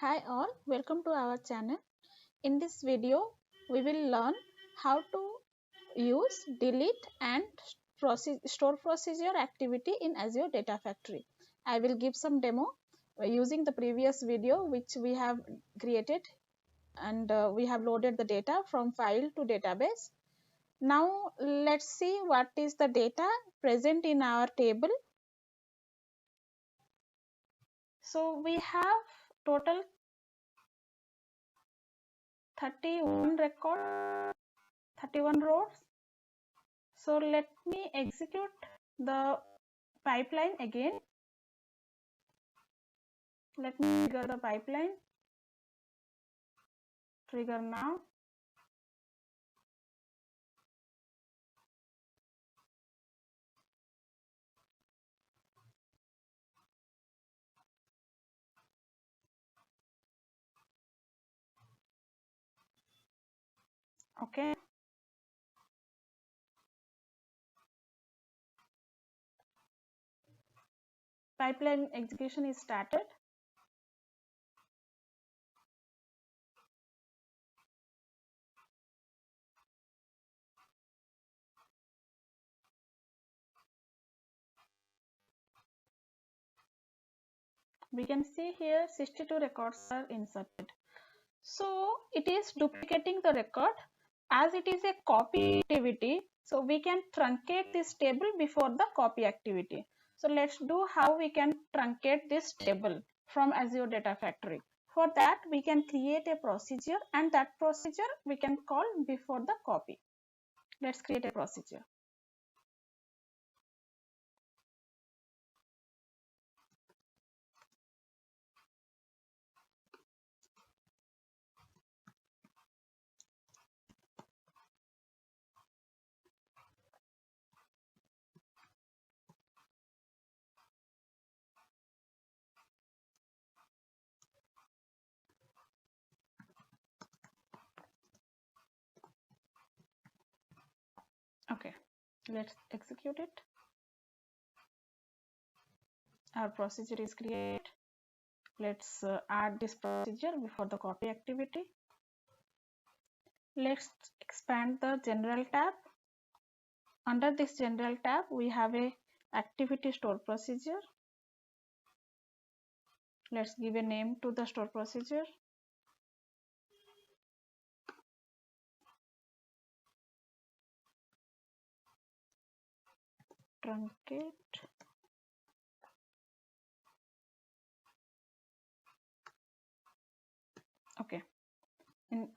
Hi all, welcome to our channel. In this video, we will learn how to use delete and store procedure activity in Azure Data Factory. I will give some demo using the previous video which we have created, and we have loaded the data from file to database. Now let's see what is the data present in our table. So we have total 31 record, 31 rows. So let me execute the pipeline again. Let me trigger the pipeline. Trigger now. Okay. Pipeline execution is started. We can see here 62 records are inserted. So it is duplicating the record. As it is a copy activity, so we can truncate this table before the copy activity. So let's do how we can truncate this table from Azure Data Factory. For that, we can create a procedure, and that procedure we can call before the copy. Let's create a procedure. Okay, let's execute it. Our procedure is created. Let's add this procedure before the copy activity. Let's expand the general tab. Under this general tab, we have a activity store procedure. Let's give a name to the store procedure. Truncate. Okay.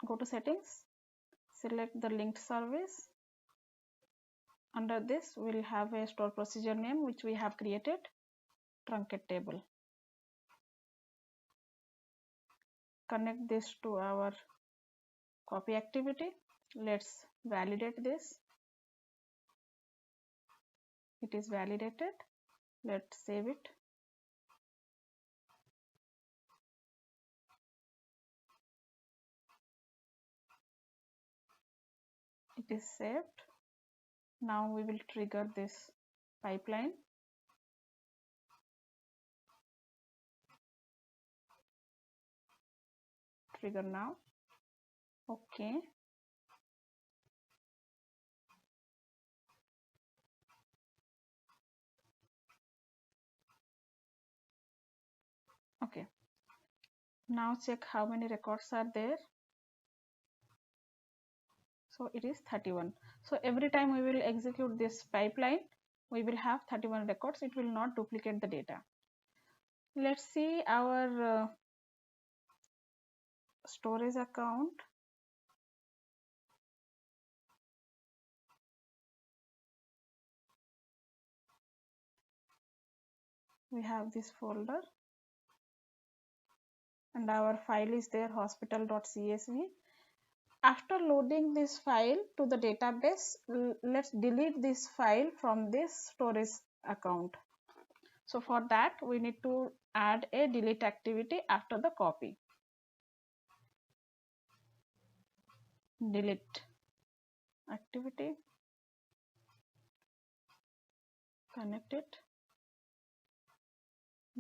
Go to settings. Select the linked service. Under this, we'll have a store procedure name which we have created, truncate table. Connect this to our copy activity. Let's validate this. It is validated. Let's save it. It is saved. Now we will trigger this pipeline. Trigger now. Okay. Okay. Now check how many records are there. So it is 31. So every time we will execute this pipeline, we will have 31 records. It will not duplicate the data. Let's see our storage account. We have this folder, and our file is there, hospital.csv. After loading this file to the database, let's delete this file from this storage account. So for that, we need to add a delete activity after the copy. Delete activity, connect it,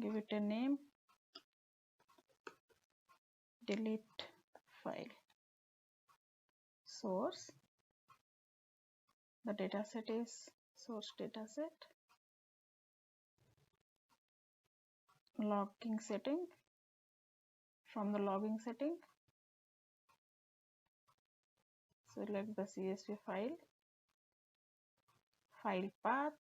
give it a name, delete file. Source, the dataset is source dataset. Logging setting, from the logging setting, select the CSV file, file path,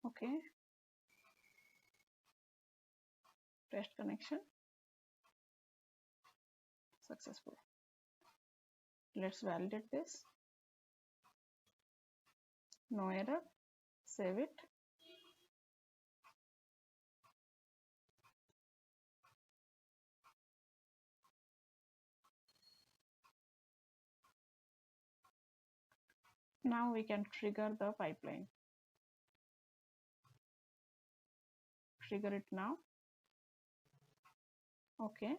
okay, test connection, successful. Let's validate this. No error, save it. Now we can trigger the pipeline. Trigger it now. Okay.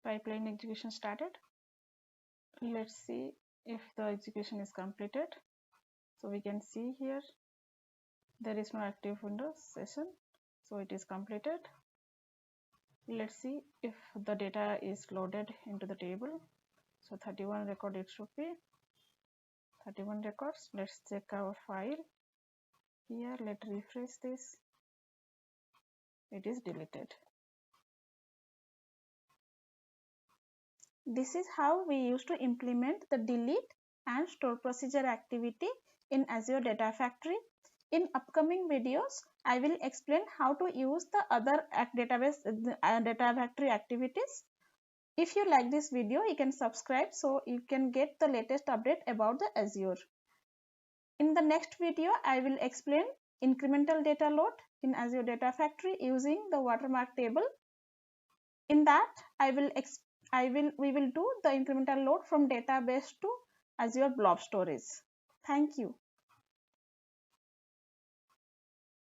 Pipeline execution started. Let's see if the execution is completed. So we can see here there is no active Windows session, so it is completed. Let's see if the data is loaded into the table. So 31 record it should be 31 records. Let's check our file here. Let's refresh this. It is deleted. This is how we used to implement the delete and store procedure activity in Azure Data Factory. In upcoming videos, I will explain how to use the other data factory activities. If you like this video, you can subscribe so you can get the latest update about the Azure. In the next video, I will explain incremental data load in Azure Data Factory using the watermark table. In that, we will do the incremental load from database to Azure Blob Storage. Thank you.